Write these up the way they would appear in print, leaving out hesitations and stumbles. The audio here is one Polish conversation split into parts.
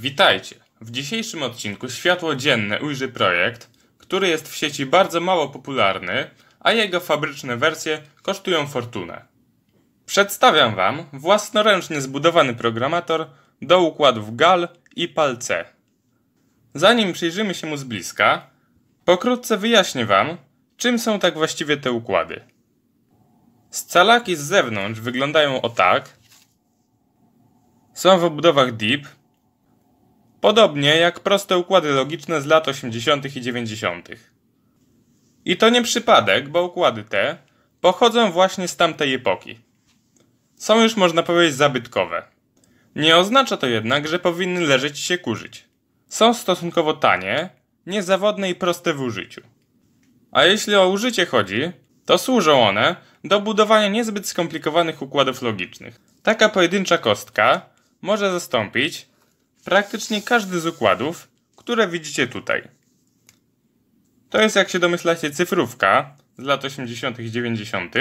Witajcie! W dzisiejszym odcinku światło dzienne ujrzy projekt, który jest w sieci bardzo mało popularny, a jego fabryczne wersje kosztują fortunę. Przedstawiam Wam własnoręcznie zbudowany programator do układów GAL i PAL-C. Zanim przyjrzymy się mu z bliska, pokrótce wyjaśnię Wam, czym są tak właściwie te układy. Scalaki z zewnątrz wyglądają o tak. Są w obudowach DIP, podobnie jak proste układy logiczne z lat 80. i 90. I to nie przypadek, bo układy te pochodzą właśnie z tamtej epoki. Są już, można powiedzieć, zabytkowe. Nie oznacza to jednak, że powinny leżeć i się kurzyć. Są stosunkowo tanie, niezawodne i proste w użyciu. A jeśli o użycie chodzi, to służą one do budowania niezbyt skomplikowanych układów logicznych. Taka pojedyncza kostka może zastąpić praktycznie każdy z układów, które widzicie tutaj. To jest, jak się domyślacie, cyfrówka z lat 80. i 90.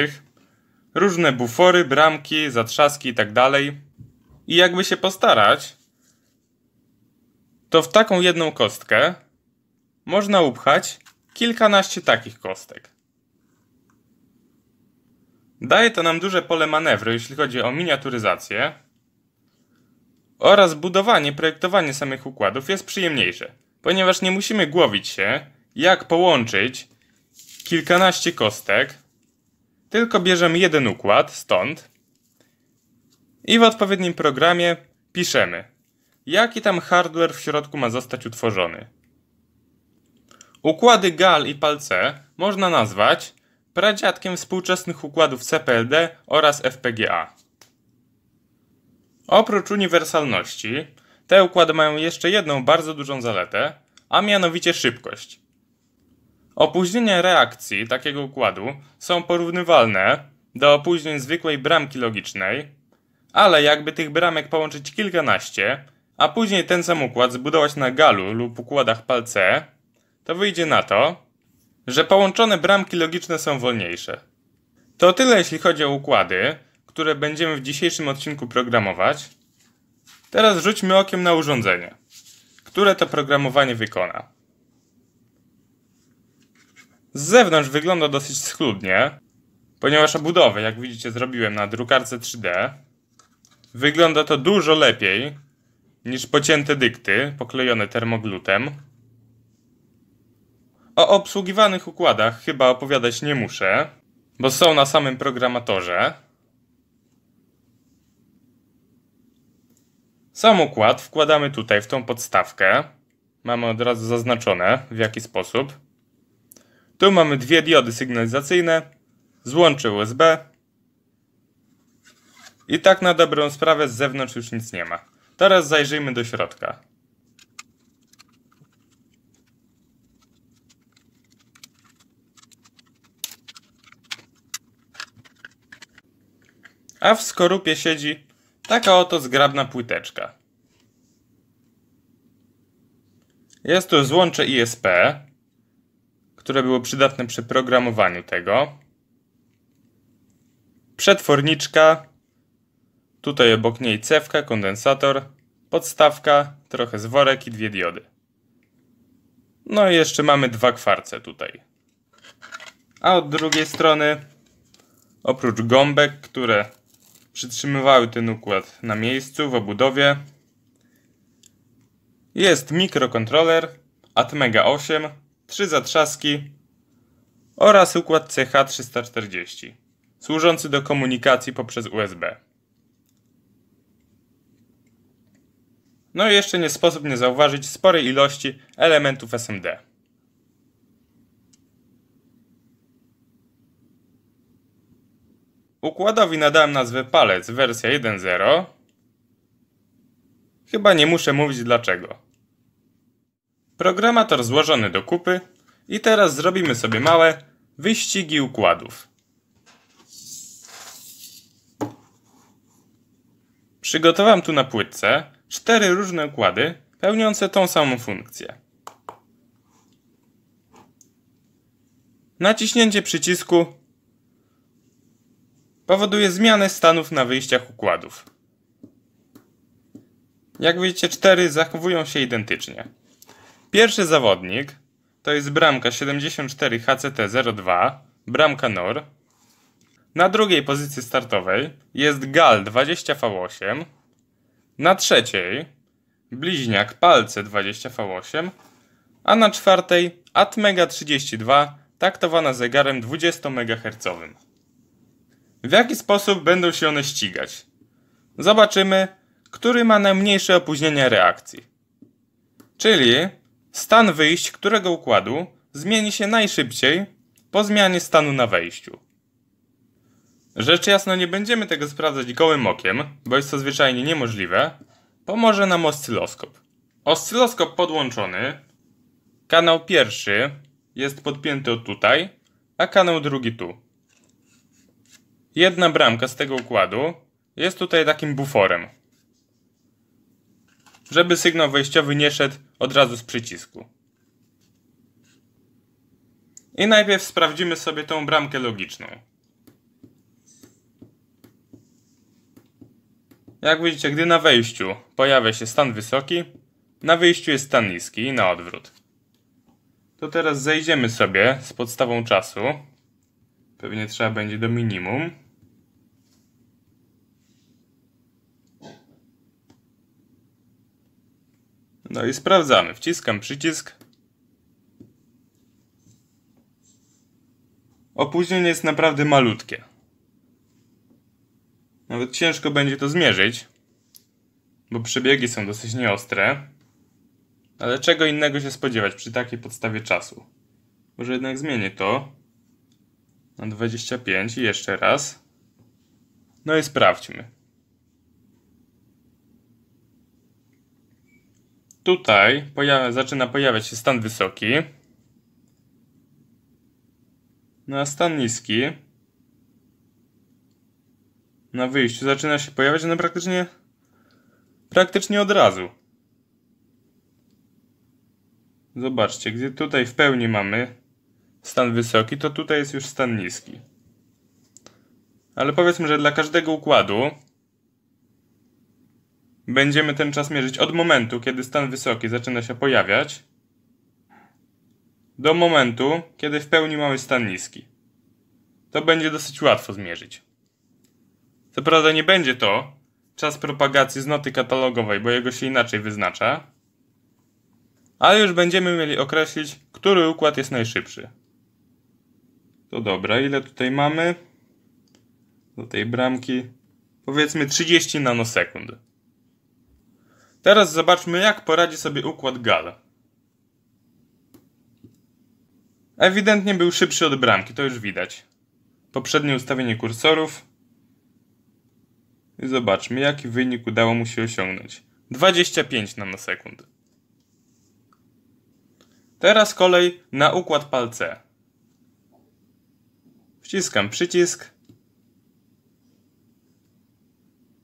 Różne bufory, bramki, zatrzaski itd. I jakby się postarać, to w taką jedną kostkę można upchać kilkanaście takich kostek. Daje to nam duże pole manewru, jeśli chodzi o miniaturyzację, oraz budowanie, projektowanie samych układów jest przyjemniejsze, ponieważ nie musimy głowić się, jak połączyć kilkanaście kostek, tylko bierzemy jeden układ stąd i w odpowiednim programie piszemy, jaki tam hardware w środku ma zostać utworzony. Układy GAL i PAL-C można nazwać pradziadkiem współczesnych układów CPLD oraz FPGA. Oprócz uniwersalności, te układy mają jeszcze jedną bardzo dużą zaletę, a mianowicie szybkość. Opóźnienia reakcji takiego układu są porównywalne do opóźnień zwykłej bramki logicznej, ale jakby tych bramek połączyć kilkanaście, a później ten sam układ zbudować na GAL-u lub układach PAL-C, to wyjdzie na to, że połączone bramki logiczne są wolniejsze. To tyle, jeśli chodzi o układy, które będziemy w dzisiejszym odcinku programować. Teraz rzućmy okiem na urządzenie, które to programowanie wykona. Z zewnątrz wygląda dosyć schludnie, ponieważ obudowę, jak widzicie, zrobiłem na drukarce 3D. Wygląda to dużo lepiej niż pocięte dykty poklejone termoglutem. O obsługiwanych układach chyba opowiadać nie muszę, bo są na samym programatorze. Sam układ wkładamy tutaj w tą podstawkę. Mamy od razu zaznaczone, w jaki sposób. Tu mamy dwie diody sygnalizacyjne, złącze USB. I tak na dobrą sprawę z zewnątrz już nic nie ma. Teraz zajrzyjmy do środka. A w skorupie siedzi taka oto zgrabna płyteczka. Jest to złącze ISP, które było przydatne przy programowaniu tego. Przetworniczka, tutaj obok niej cewka, kondensator, podstawka, trochę zworek i dwie diody. No i jeszcze mamy dwa kwarce tutaj. A od drugiej strony, oprócz gąbek, które przytrzymywały ten układ na miejscu w obudowie, jest mikrokontroler Atmega 8, 3 zatrzaski oraz układ CH340, służący do komunikacji poprzez USB. No i jeszcze nie sposób nie zauważyć sporej ilości elementów SMD. Układowi nadałem nazwę palec wersja 1.0. Chyba nie muszę mówić dlaczego. Programator złożony do kupy i teraz zrobimy sobie małe wyścigi układów. Przygotowałem tu na płytce 4 różne układy pełniące tą samą funkcję. Naciśnięcie przycisku powoduje zmianę stanów na wyjściach układów. Jak widzicie, 4 zachowują się identycznie. Pierwszy zawodnik to jest bramka 74 HCT02, bramka NOR. Na drugiej pozycji startowej jest GAL 20V8. Na trzeciej bliźniak Palce 20V8. A na czwartej Atmega 32 taktowana zegarem 20 MHz. W jaki sposób będą się one ścigać? Zobaczymy, który ma najmniejsze opóźnienie reakcji. Czyli stan wyjść którego układu zmieni się najszybciej po zmianie stanu na wejściu. Rzecz jasna nie będziemy tego sprawdzać gołym okiem, bo jest to zwyczajnie niemożliwe. Pomoże nam oscyloskop. Oscyloskop podłączony. Kanał pierwszy jest podpięty od tutaj, a kanał drugi tu. Jedna bramka z tego układu jest tutaj takim buforem, żeby sygnał wejściowy nie szedł od razu z przycisku. I najpierw sprawdzimy sobie tą bramkę logiczną. Jak widzicie, gdy na wejściu pojawia się stan wysoki, na wyjściu jest stan niski i na odwrót. To teraz zejdziemy sobie z podstawą czasu. Pewnie trzeba będzie do minimum. No i sprawdzamy. Wciskam przycisk. Opóźnienie jest naprawdę malutkie. Nawet ciężko będzie to zmierzyć, bo przebiegi są dosyć nieostre. Ale czego innego się spodziewać przy takiej podstawie czasu? Może jednak zmienię to na 25 i jeszcze raz. No i sprawdźmy. Tutaj zaczyna pojawiać się stan wysoki. No a stan niski na wyjściu zaczyna się pojawiać praktycznie od razu. Zobaczcie, gdy tutaj w pełni mamy stan wysoki, to tutaj jest już stan niski. Ale powiedzmy, że dla każdego układu będziemy ten czas mierzyć od momentu, kiedy stan wysoki zaczyna się pojawiać, do momentu, kiedy w pełni mamy stan niski. To będzie dosyć łatwo zmierzyć. Co prawda nie będzie to czas propagacji z noty katalogowej, bo jego się inaczej wyznacza, ale już będziemy mieli określić, który układ jest najszybszy. To dobra, ile tutaj mamy? Do tej bramki powiedzmy 30 nanosekund. Teraz zobaczmy, jak poradzi sobie układ GAL. Ewidentnie był szybszy od bramki, to już widać. Poprzednie ustawienie kursorów. I zobaczmy, jaki wynik udało mu się osiągnąć. 25 nanosekund. Teraz kolej na układ Palce. Wciskam przycisk.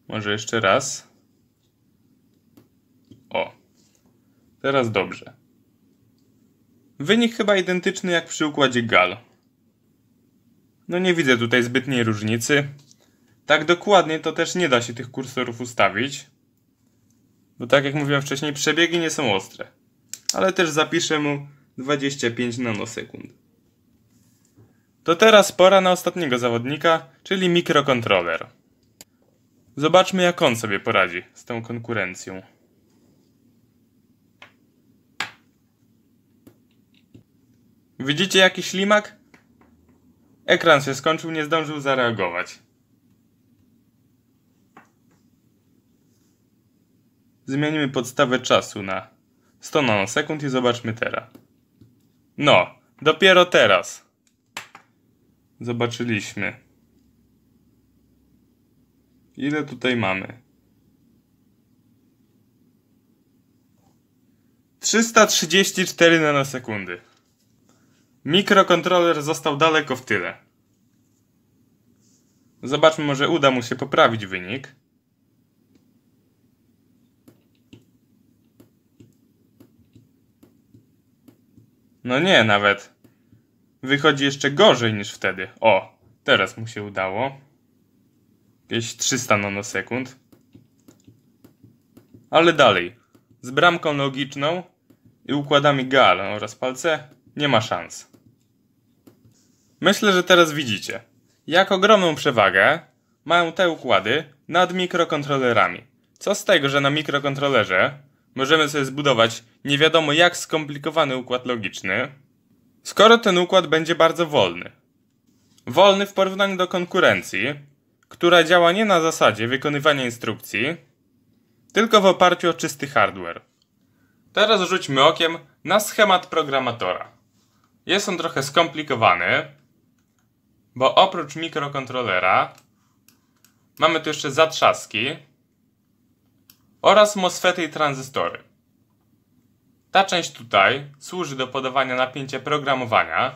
Może jeszcze raz. O. Teraz dobrze. Wynik chyba identyczny jak przy układzie GAL. No nie widzę tutaj zbytniej różnicy. Tak dokładnie to też nie da się tych kursorów ustawić. Bo tak jak mówiłem wcześniej, przebiegi nie są ostre. Ale też zapiszę mu 25 nanosekund. To teraz pora na ostatniego zawodnika, czyli mikrokontroler. Zobaczmy, jak on sobie poradzi z tą konkurencją. Widzicie jaki ślimak? Ekran się skończył, nie zdążył zareagować. Zmienimy podstawę czasu na 100 nanosekund i zobaczmy teraz. No, dopiero teraz zobaczyliśmy. Ile tutaj mamy? 334 nanosekundy. Mikrokontroler został daleko w tyle. Zobaczmy, może uda mu się poprawić wynik. No nie, nawet wychodzi jeszcze gorzej niż wtedy. O, teraz mu się udało. Jakieś 300 nanosekund. Ale dalej, z bramką logiczną i układami GAL oraz palce nie ma szans. Myślę, że teraz widzicie, jak ogromną przewagę mają te układy nad mikrokontrolerami. Co z tego, że na mikrokontrolerze możemy sobie zbudować nie wiadomo jak skomplikowany układ logiczny, skoro ten układ będzie bardzo wolny. Wolny w porównaniu do konkurencji, która działa nie na zasadzie wykonywania instrukcji, tylko w oparciu o czysty hardware. Teraz rzućmy okiem na schemat programatora. Jest on trochę skomplikowany, bo oprócz mikrokontrolera mamy tu jeszcze zatrzaski oraz MOSFETy i tranzystory. Ta część tutaj służy do podawania napięcia programowania,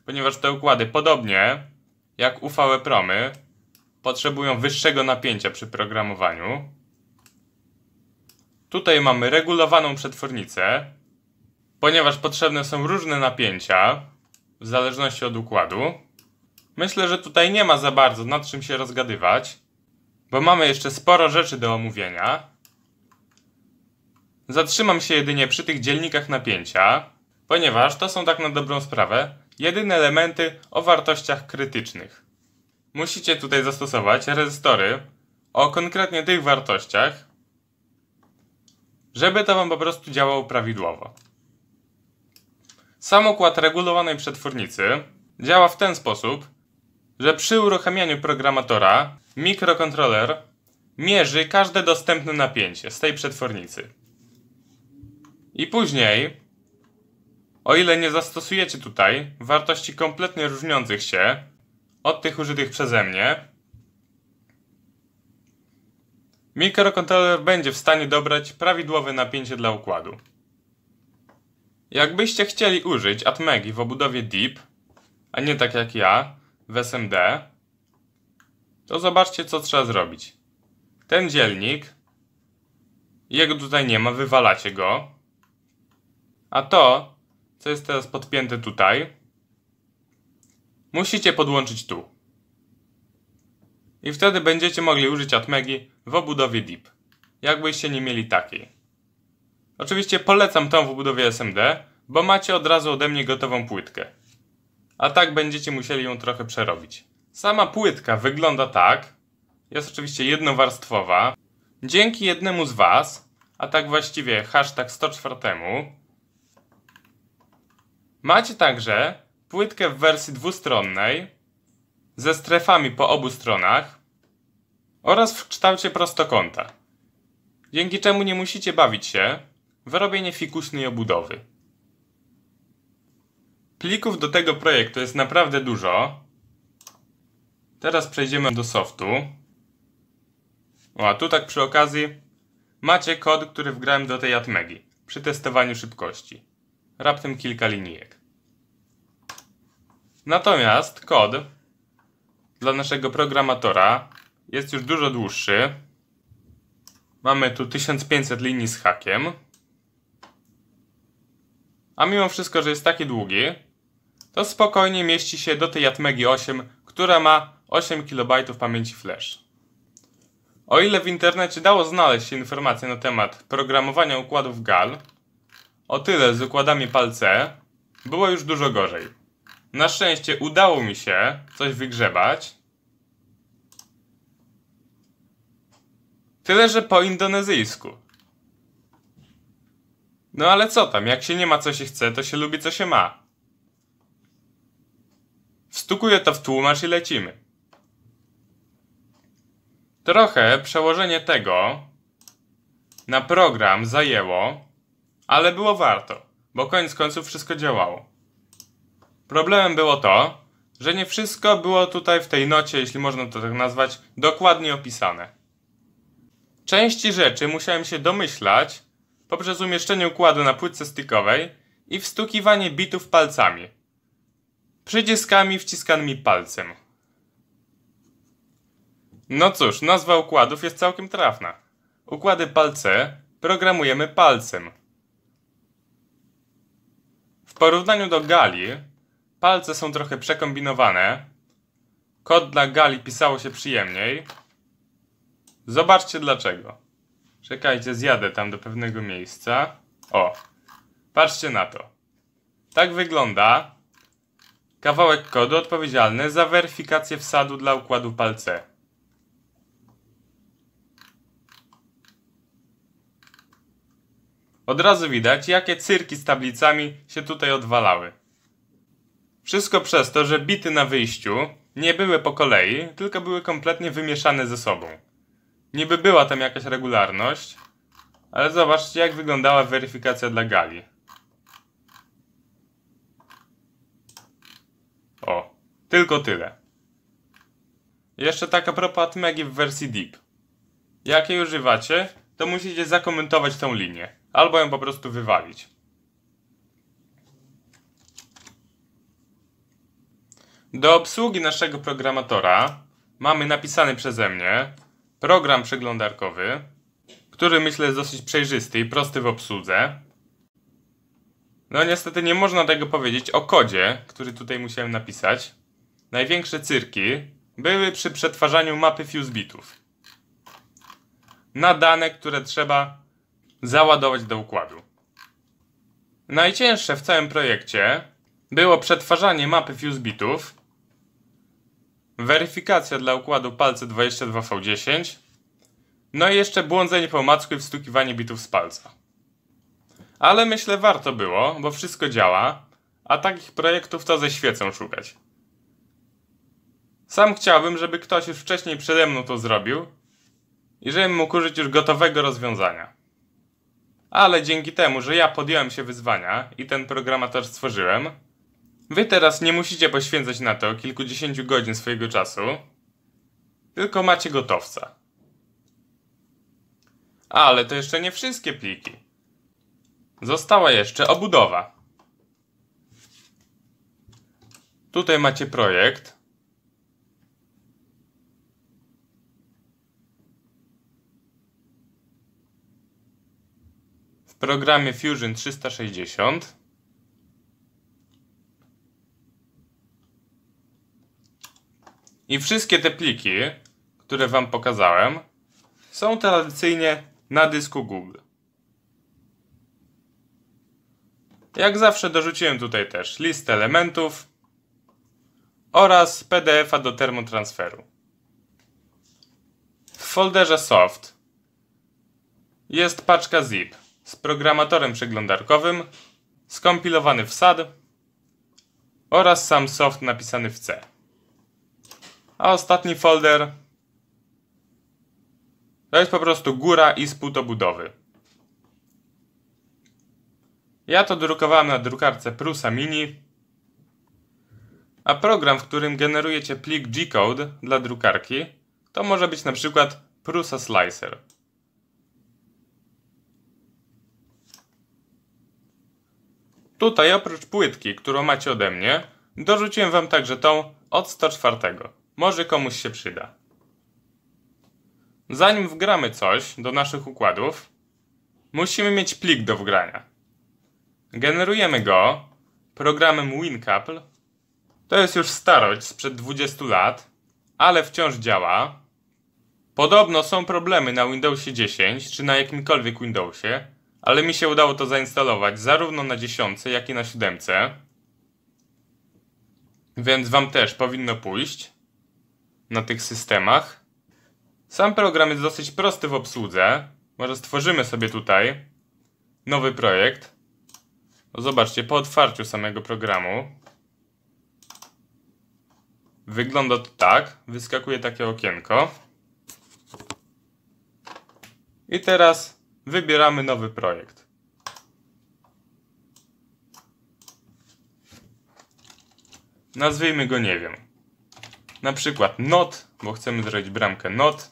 ponieważ te układy, podobnie jak UV-EPROMy, potrzebują wyższego napięcia przy programowaniu. Tutaj mamy regulowaną przetwornicę, ponieważ potrzebne są różne napięcia w zależności od układu. Myślę, że tutaj nie ma za bardzo nad czym się rozgadywać, bo mamy jeszcze sporo rzeczy do omówienia. Zatrzymam się jedynie przy tych dzielnikach napięcia, ponieważ to są tak na dobrą sprawę jedyne elementy o wartościach krytycznych. Musicie tutaj zastosować rezystory o konkretnie tych wartościach, żeby to wam po prostu działało prawidłowo. Sam układ regulowanej przetwornicy działa w ten sposób, że przy uruchamianiu programatora mikrokontroler mierzy każde dostępne napięcie z tej przetwornicy. I później, o ile nie zastosujecie tutaj wartości kompletnie różniących się od tych użytych przeze mnie, mikrokontroler będzie w stanie dobrać prawidłowe napięcie dla układu. Jakbyście chcieli użyć atmegi w obudowie DIP, a nie tak jak ja, w SMD, to zobaczcie, co trzeba zrobić. Ten dzielnik, jego tutaj nie ma, wywalacie go, a to, co jest teraz podpięte tutaj, musicie podłączyć tu. I wtedy będziecie mogli użyć atmegi w obudowie DIP, jakbyście nie mieli takiej. Oczywiście polecam tą w obudowie SMD, bo macie od razu ode mnie gotową płytkę. A tak będziecie musieli ją trochę przerobić. Sama płytka wygląda tak, jest oczywiście jednowarstwowa. Dzięki jednemu z was, a tak właściwie hashtag 104, macie także płytkę w wersji dwustronnej, ze strefami po obu stronach oraz w kształcie prostokąta, dzięki czemu nie musicie bawić się w robienie fikuśnej obudowy. Plików do tego projektu jest naprawdę dużo. Teraz przejdziemy do softu. A tu tak przy okazji macie kod, który wgrałem do tej atmegi przy testowaniu szybkości. Raptem kilka linijek. Natomiast kod dla naszego programatora jest już dużo dłuższy. Mamy tu 1500 linii z hakiem. A mimo wszystko, że jest taki długi, to spokojnie mieści się do tej atmegi 8, która ma 8 KB pamięci flash. O ile w internecie dało znaleźć się informacje na temat programowania układów GAL, o tyle z układami PAL-C było już dużo gorzej. Na szczęście udało mi się coś wygrzebać, tyle że po indonezyjsku. No ale co tam, jak się nie ma co się chce, to się lubi co się ma. Wstukuję to w tłumacz i lecimy. Trochę przełożenie tego na program zajęło, ale było warto, bo koniec końców wszystko działało. Problemem było to, że nie wszystko było tutaj w tej nocie, jeśli można to tak nazwać, dokładnie opisane. Części rzeczy musiałem się domyślać poprzez umieszczenie układu na płytce stickowej i wstukiwanie bitów palcami. Przyciskami wciskanymi palcem. No cóż, nazwa układów jest całkiem trafna. Układy PAL-C programujemy palcem. W porównaniu do gali, palce są trochę przekombinowane. Kod dla gali pisało się przyjemniej. Zobaczcie dlaczego. Czekajcie, zjadę tam do pewnego miejsca. O, patrzcie na to. Tak wygląda kawałek kodu odpowiedzialny za weryfikację wsadu dla układu PAL-C. Od razu widać, jakie cyrki z tablicami się tutaj odwalały. Wszystko przez to, że bity na wyjściu nie były po kolei, tylko były kompletnie wymieszane ze sobą. Niby była tam jakaś regularność, ale zobaczcie, jak wyglądała weryfikacja dla Gali. O, tylko tyle. Jeszcze tak a propos Atmegi w wersji Deep. Jak jej używacie, to musicie zakomentować tą linię, albo ją po prostu wywalić. Do obsługi naszego programatora mamy napisany przeze mnie program przeglądarkowy, który myślę jest dosyć przejrzysty i prosty w obsłudze. No niestety nie można tego powiedzieć o kodzie, który tutaj musiałem napisać. Największe cyrki były przy przetwarzaniu mapy fuse bitów na dane, które trzeba załadować do układu. Najcięższe w całym projekcie było przetwarzanie mapy fuse bitów, weryfikacja dla układu palce 22V10, no i jeszcze błądzenie po omacku i wstukiwanie bitów z palca. Ale myślę warto było, bo wszystko działa, a takich projektów to ze świecą szukać. Sam chciałbym, żeby ktoś już wcześniej przede mną to zrobił i żebym mógł użyć już gotowego rozwiązania. Ale dzięki temu, że ja podjąłem się wyzwania i ten programator stworzyłem, wy teraz nie musicie poświęcać na to kilkudziesięciu godzin swojego czasu, tylko macie gotowca. Ale to jeszcze nie wszystkie pliki. Została jeszcze obudowa. Tutaj macie projekt. W programie Fusion 360. I wszystkie te pliki, które wam pokazałem, są tradycyjnie na dysku Google. Jak zawsze dorzuciłem tutaj też listę elementów oraz PDF-a do termotransferu. W folderze Soft jest paczka zip z programatorem przeglądarkowym, skompilowany w SAD oraz sam soft napisany w C. A ostatni folder to jest po prostu góra i spód obudowy. Ja to drukowałem na drukarce Prusa Mini, a program, w którym generujecie plik G-code dla drukarki, to może być na przykład Prusa Slicer. Tutaj oprócz płytki, którą macie ode mnie, dorzuciłem wam także tą od 104. Może komuś się przyda. Zanim wgramy coś do naszych układów, musimy mieć plik do wgrania. Generujemy go programem WinCouple. To jest już starość sprzed 20 lat, ale wciąż działa. Podobno są problemy na Windowsie 10 czy na jakimkolwiek Windowsie, ale mi się udało to zainstalować zarówno na 10, jak i na 7. Więc wam też powinno pójść na tych systemach. Sam program jest dosyć prosty w obsłudze. Może stworzymy sobie tutaj nowy projekt. Zobaczcie, po otwarciu samego programu wygląda to tak. Wyskakuje takie okienko. I teraz wybieramy nowy projekt. Nazwijmy go, nie wiem, na przykład not, bo chcemy zrobić bramkę not.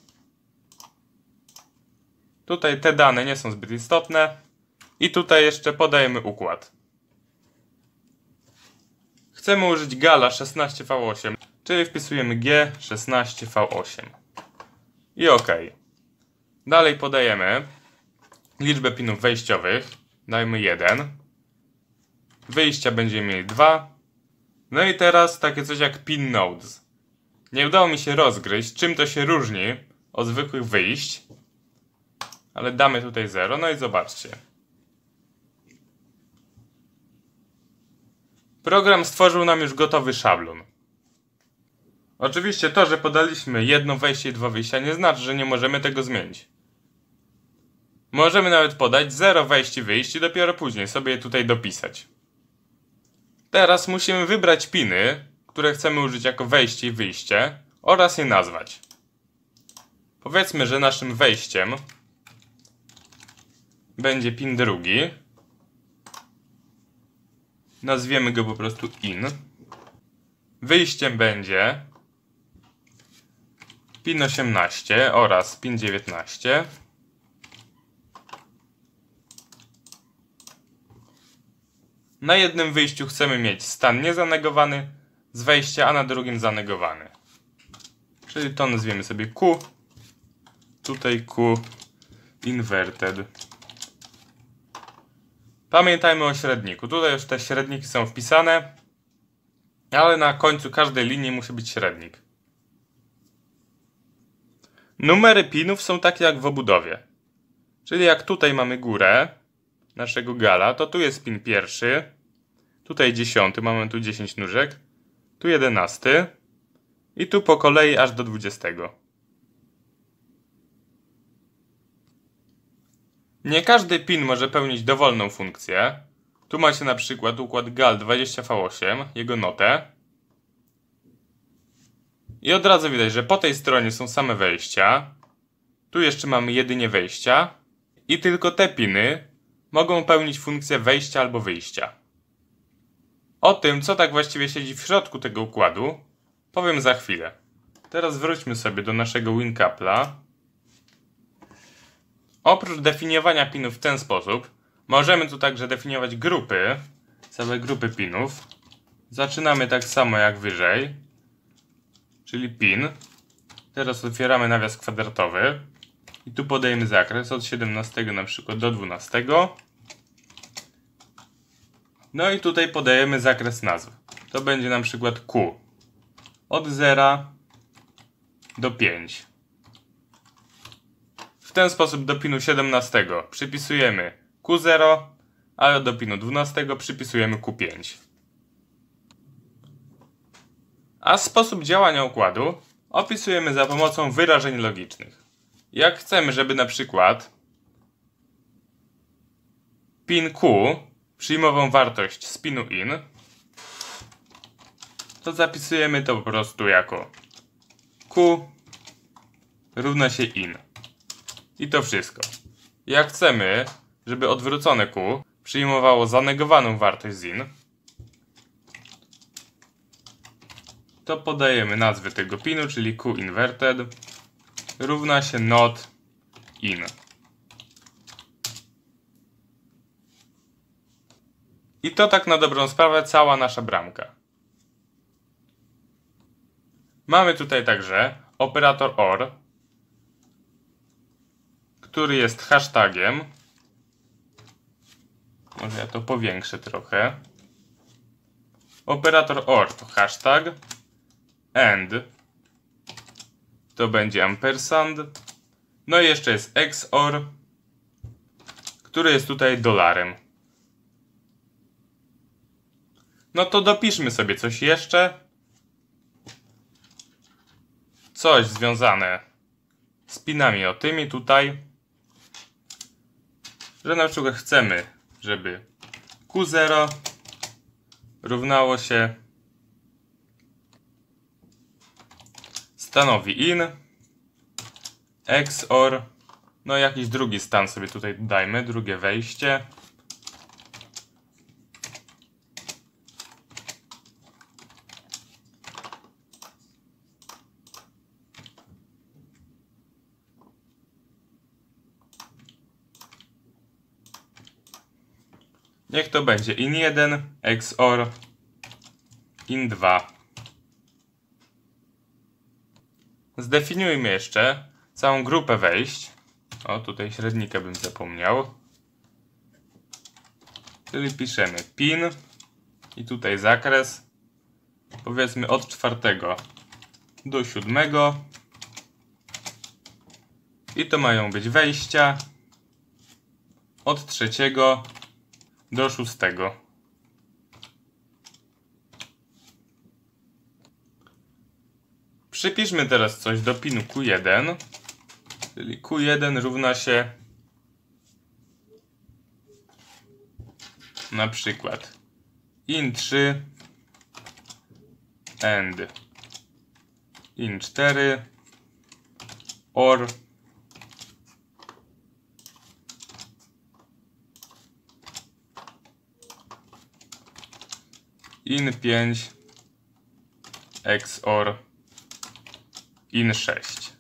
Tutaj te dane nie są zbyt istotne. I tutaj jeszcze podajemy układ. Chcemy użyć Gala 16V8, czyli wpisujemy G16V8. I OK. Dalej podajemy liczbę pinów wejściowych. Dajmy 1. Wyjścia będziemy mieli 2. No i teraz takie coś jak pin nodes. Nie udało mi się rozgryźć, czym to się różni od zwykłych wyjść. ale damy tutaj 0. No i zobaczcie. Program stworzył nam już gotowy szablon. Oczywiście to, że podaliśmy jedno wejście i 2 wyjścia, nie znaczy, że nie możemy tego zmienić. Możemy nawet podać 0 wejść i wyjść i dopiero później sobie je tutaj dopisać. Teraz musimy wybrać piny, które chcemy użyć jako wejście i wyjście oraz je nazwać. Powiedzmy, że naszym wejściem będzie pin drugi. Nazwiemy go po prostu in. Wyjściem będzie pin 18 oraz pin 19. Na jednym wyjściu chcemy mieć stan niezanegowany z wejścia, a na drugim zanegowany. Czyli to nazwiemy sobie Q. Tutaj Q inverted. Pamiętajmy o średniku. Tutaj już te średniki są wpisane, ale na końcu każdej linii musi być średnik. Numery pinów są takie jak w obudowie. Czyli jak tutaj mamy górę naszego gala, to tu jest pin pierwszy, tutaj 10, mamy tu 10 nóżek, tu 11 i tu po kolei aż do 20. Nie każdy pin może pełnić dowolną funkcję. Tu macie na przykład układ GAL20V8, jego notę. I od razu widać, że po tej stronie są same wejścia. Tu jeszcze mamy jedynie wejścia. I tylko te piny mogą pełnić funkcję wejścia albo wyjścia. O tym, co tak właściwie siedzi w środku tego układu, powiem za chwilę. Teraz wróćmy sobie do naszego WinCapla. Oprócz definiowania pinów w ten sposób, możemy tu także definiować grupy, całe grupy pinów. Zaczynamy tak samo jak wyżej, czyli pin. Teraz otwieramy nawias kwadratowy i tu podajemy zakres od 17 na przykład do 12. No i tutaj podajemy zakres nazw. To będzie na przykład Q od 0 do 5. W ten sposób do pinu 17 przypisujemy Q0, a do pinu 12 przypisujemy Q5. A sposób działania układu opisujemy za pomocą wyrażeń logicznych. Jak chcemy, żeby na przykład pin Q przyjmował wartość z pinu in, to zapisujemy to po prostu jako Q równa się in. I to wszystko. Jak chcemy, żeby odwrócone Q przyjmowało zanegowaną wartość z in, to podajemy nazwę tego pinu, czyli Q inverted równa się not in. I to tak na dobrą sprawę cała nasza bramka. Mamy tutaj także operator OR, który jest hashtagiem. Może ja to powiększę trochę. Operator OR to hashtag. AND to będzie ampersand. No i jeszcze jest XOR, który jest tutaj dolarem. No to dopiszmy sobie coś jeszcze. Coś związane z pinami otymi tutaj. Że na przykład chcemy, żeby Q0 równało się stanowi in, XOR, no jakiś drugi stan sobie tutaj dajmy, drugie wejście. Niech to będzie in1, XOR, in2. Zdefiniujmy jeszcze całą grupę wejść. O, tutaj średnika bym zapomniał. Czyli piszemy pin i tutaj zakres. Powiedzmy od 4 do 7. I to mają być wejścia od 3 do 6. Przypiszmy teraz coś do pinu Q1, czyli Q1 równa się na przykład in3 and in4 or in5 XOR in6.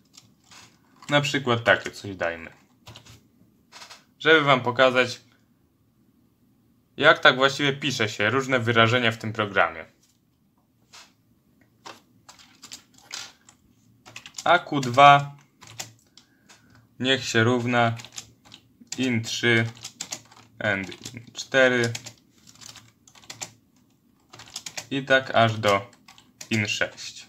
Na przykład takie coś dajmy. Żeby wam pokazać, jak tak właściwie pisze się różne wyrażenia w tym programie. A Q2 niech się równa in3 and in4 i tak aż do in6.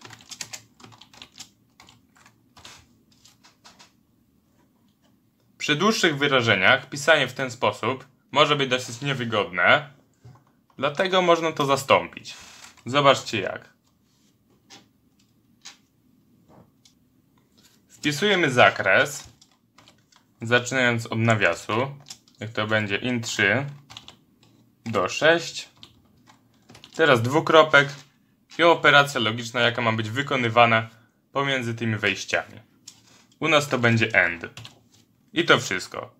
Przy dłuższych wyrażeniach pisanie w ten sposób może być dosyć niewygodne, dlatego można to zastąpić. Zobaczcie jak. Wpisujemy zakres, zaczynając od nawiasu. Niech to będzie in3 do 6. Teraz dwukropek i operacja logiczna, jaka ma być wykonywana pomiędzy tymi wejściami. U nas to będzie AND. I to wszystko.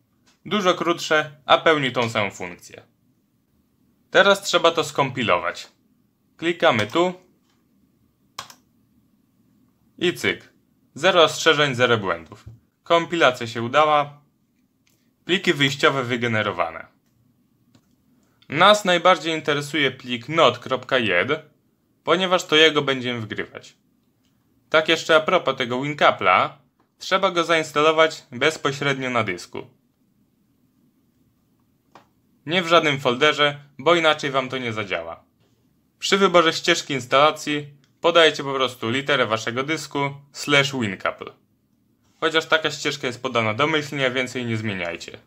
Dużo krótsze, a pełni tą samą funkcję. Teraz trzeba to skompilować. Klikamy tu i cyk. 0 ostrzeżeń, 0 błędów. Kompilacja się udała. Pliki wyjściowe wygenerowane. Nas najbardziej interesuje plik node.jed, ponieważ to jego będziemy wgrywać. Tak jeszcze a propos tego WinCouple'a, trzeba go zainstalować bezpośrednio na dysku. Nie w żadnym folderze, bo inaczej wam to nie zadziała. Przy wyborze ścieżki instalacji podajecie po prostu literę waszego dysku /wincouple. Chociaż taka ścieżka jest podana domyślnie, więcej nie zmieniajcie.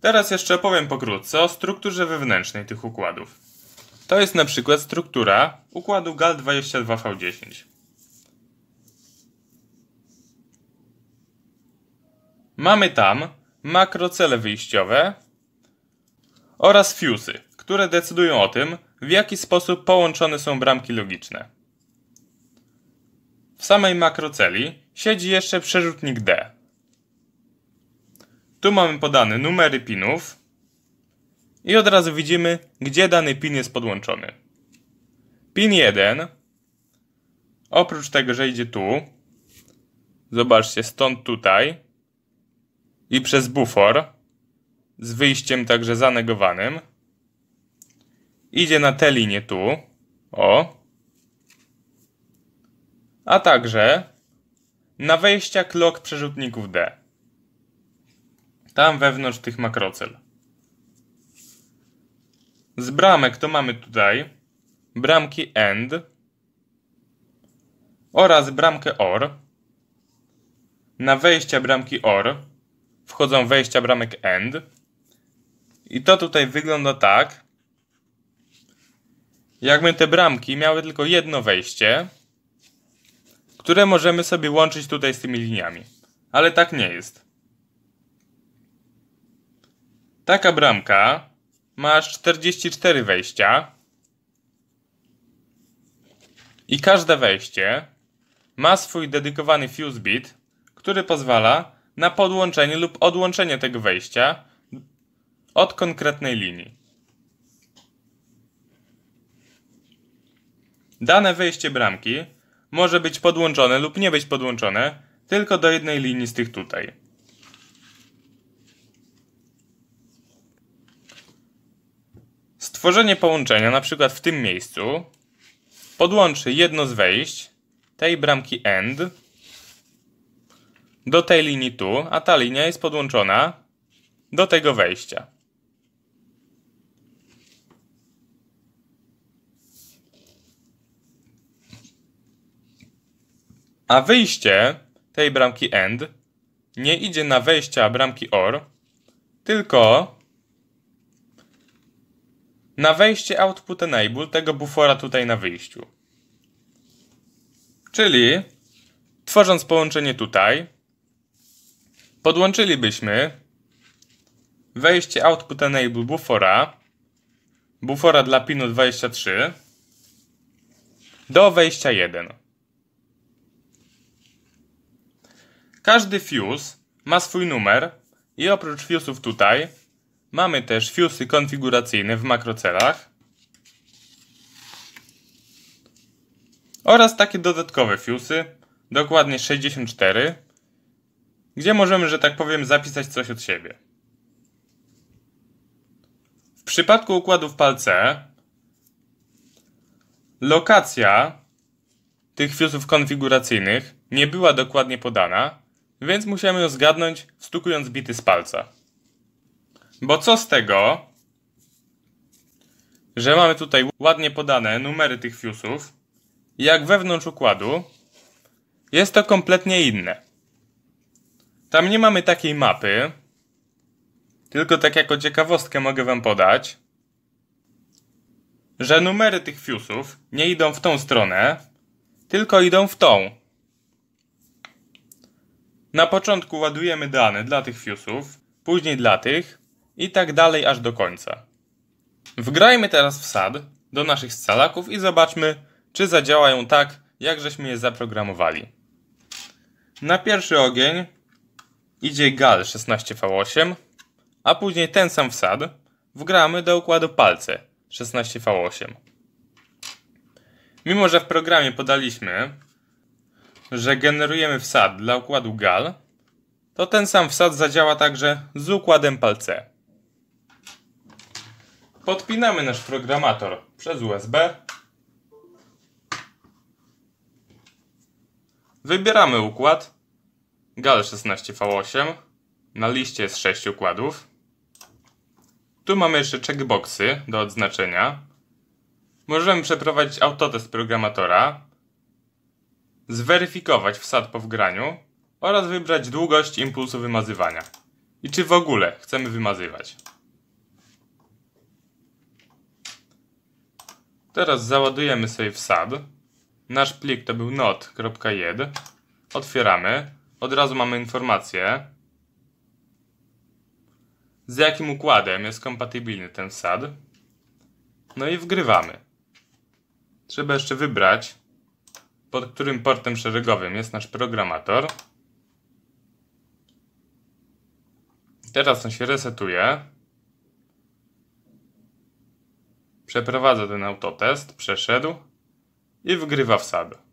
Teraz jeszcze opowiem pokrótce o strukturze wewnętrznej tych układów. To jest na przykład struktura układu GAL22V10. Mamy tam makrocele wyjściowe oraz fuse'y, które decydują o tym, w jaki sposób połączone są bramki logiczne. W samej makroceli siedzi jeszcze przerzutnik D. Tu mamy podane numery pinów i od razu widzimy, gdzie dany pin jest podłączony. Pin 1, oprócz tego, że idzie tu, zobaczcie, stąd tutaj i przez bufor, z wyjściem także zanegowanym, idzie na tę linię tu, o, a także na wejścia clock przerzutników D. Tam wewnątrz tych makrocel. Z bramek to mamy tutaj bramki AND oraz bramkę OR. Na wejścia bramki OR wchodzą wejścia bramek AND. I to tutaj wygląda tak, jakby te bramki miały tylko jedno wejście, które możemy sobie łączyć tutaj z tymi liniami. Ale tak nie jest. Taka bramka ma aż 44 wejścia i każde wejście ma swój dedykowany fuse bit, który pozwala na podłączenie lub odłączenie tego wejścia od konkretnej linii. Dane wejście bramki może być podłączone lub nie być podłączone tylko do jednej linii z tych tutaj. Stworzenie połączenia, na przykład w tym miejscu, podłączy jedno z wejść tej bramki AND do tej linii tu, a ta linia jest podłączona do tego wejścia. A wyjście tej bramki AND nie idzie na wejścia bramki OR, tylko na wejście Output Enable tego bufora tutaj na wyjściu. Czyli tworząc połączenie tutaj, podłączylibyśmy wejście Output Enable bufora dla pinu 23 do wejścia 1. Każdy fuse ma swój numer i oprócz fuse'ów tutaj mamy też fuse'y konfiguracyjne w makrocelach oraz takie dodatkowe fuse'y, dokładnie 64, gdzie możemy, że tak powiem, zapisać coś od siebie. W przypadku układów PAL-C lokacja tych fuse'ów konfiguracyjnych nie była dokładnie podana, więc musiałem ją zgadnąć, wstukując bity z palca. Bo co z tego, że mamy tutaj ładnie podane numery tych fuse'ów, jak wewnątrz układu jest to kompletnie inne. Tam nie mamy takiej mapy, tylko tak jako ciekawostkę mogę wam podać, że numery tych fuse'ów nie idą w tą stronę, tylko idą w tą. Na początku ładujemy dane dla tych fuse'ów, później dla tych i tak dalej aż do końca. Wgrajmy teraz w SAD do naszych scalaków i zobaczmy, czy zadziałają tak, jak żeśmy je zaprogramowali. Na pierwszy ogień idzie GAL 16V8, a później ten sam wsad wgramy do układu PAL-C 16V8. Mimo że w programie podaliśmy, że generujemy wsad dla układu GAL, to ten sam wsad zadziała także z układem PAL-C. Podpinamy nasz programator przez USB. Wybieramy układ GAL 16V8. Na liście jest 6 układów. Tu mamy jeszcze checkboxy do odznaczenia. Możemy przeprowadzić autotest programatora, zweryfikować wsad po wgraniu oraz wybrać długość impulsu wymazywania. I czy w ogóle chcemy wymazywać. Teraz załadujemy sobie wsad. Nasz plik to był not.jed. Otwieramy. Od razu mamy informację, z jakim układem jest kompatybilny ten wsad. No i wgrywamy. Trzeba jeszcze wybrać, pod którym portem szeregowym jest nasz programator. Teraz on się resetuje. Przeprowadza ten autotest, przeszedł i wgrywa wsad.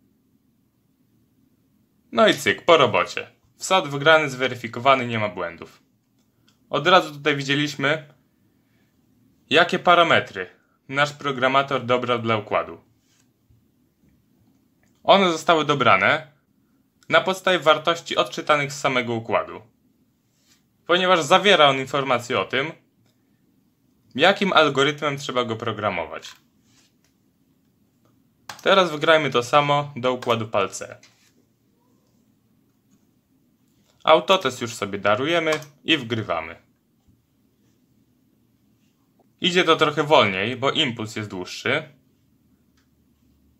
No i cyk, po robocie. Wsad wgrany, zweryfikowany, nie ma błędów. Od razu tutaj widzieliśmy, jakie parametry nasz programator dobrał dla układu. One zostały dobrane na podstawie wartości odczytanych z samego układu, ponieważ zawiera on informacje o tym, jakim algorytmem trzeba go programować. Teraz wgrajmy to samo do układu PAL-C. Autotest już sobie darujemy i wgrywamy. Idzie to trochę wolniej, bo impuls jest dłuższy.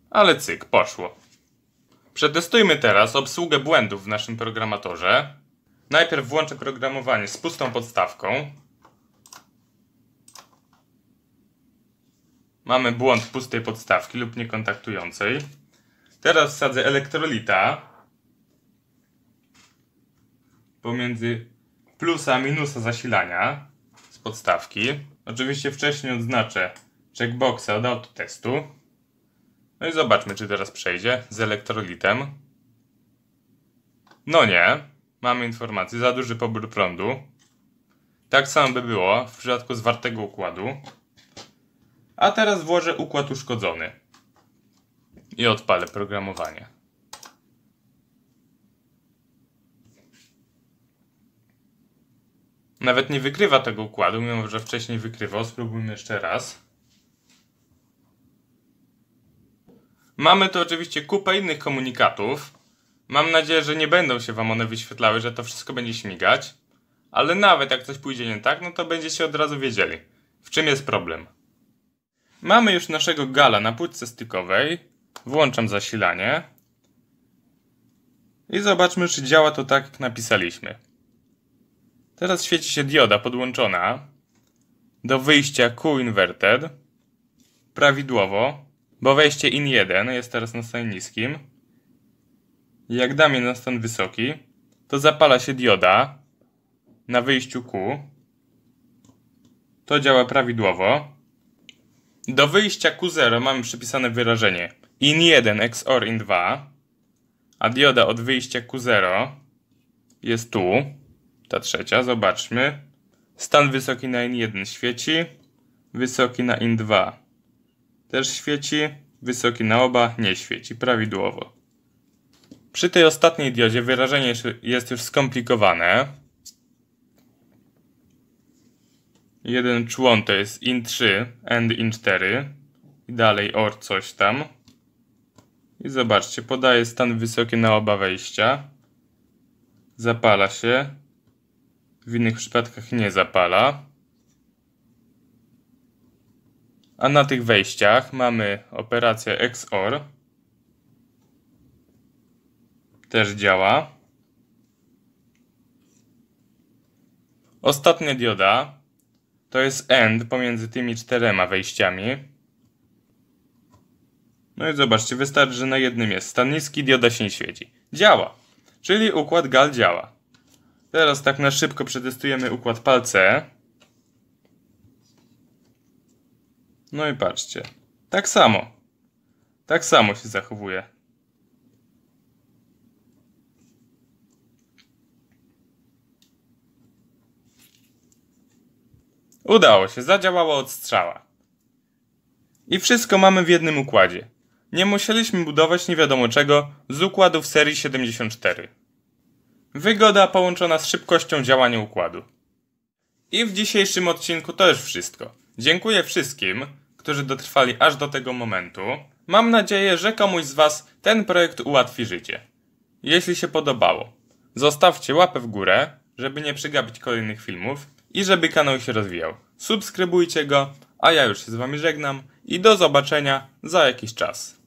Ale cyk, poszło. Przetestujmy teraz obsługę błędów w naszym programatorze. Najpierw włączę programowanie z pustą podstawką. Mamy błąd pustej podstawki lub niekontaktującej. Teraz wsadzę elektrolita pomiędzy plusa a minusa zasilania z podstawki. Oczywiście wcześniej odznaczę checkboxa od autotestu. No i zobaczmy, czy teraz przejdzie z elektrolitem. No nie. Mamy informację, za duży pobór prądu. Tak samo by było w przypadku zwartego układu. A teraz włożę układ uszkodzony. I odpalę programowanie. Nawet nie wykrywa tego układu, mimo że wcześniej wykrywał. Spróbujmy jeszcze raz. Mamy tu oczywiście kupę innych komunikatów. Mam nadzieję, że nie będą się wam one wyświetlały, że to wszystko będzie śmigać. Ale nawet jak coś pójdzie nie tak, no to będziecie od razu wiedzieli, w czym jest problem. Mamy już naszego gala na płytce stykowej. Włączam zasilanie. I zobaczmy, czy działa to tak, jak napisaliśmy. Teraz świeci się dioda podłączona do wyjścia Q-inverted. Prawidłowo, bo wejście IN 1 jest teraz na stanie niskim. Jak dam je na stan wysoki, to zapala się dioda na wyjściu Q. To działa prawidłowo. Do wyjścia Q0 mamy przypisane wyrażenie IN 1 XOR IN 2, a dioda od wyjścia Q0 jest tu, ta trzecia, zobaczmy. Stan wysoki na IN 1 świeci, wysoki na IN 2 też świeci, wysoki na oba nie świeci, prawidłowo. Przy tej ostatniej diodzie wyrażenie jest już skomplikowane. Jeden człon to jest IN 3 AND IN 4 i dalej OR coś tam. I zobaczcie, podaje stan wysoki na oba wejścia. Zapala się. W innych przypadkach nie zapala. A na tych wejściach mamy operację XOR. Też działa. Ostatnia dioda to jest AND pomiędzy tymi 4 wejściami. No i zobaczcie, wystarczy, że na jednym jest stan niski, dioda się nie świeci. Działa! Czyli układ GAL działa. Teraz tak na szybko przetestujemy układ PAL C. No i patrzcie. Tak samo. Tak samo się zachowuje. Udało się, zadziałało od strzała. I wszystko mamy w jednym układzie. Nie musieliśmy budować nie wiadomo czego z układów serii 74. Wygoda połączona z szybkością działania układu. I w dzisiejszym odcinku to już wszystko. Dziękuję wszystkim, którzy dotrwali aż do tego momentu. Mam nadzieję, że komuś z Was ten projekt ułatwi życie. Jeśli się podobało, zostawcie łapę w górę, żeby nie przegapić kolejnych filmów i żeby kanał się rozwijał. Subskrybujcie go, a ja już się z Wami żegnam i do zobaczenia za jakiś czas.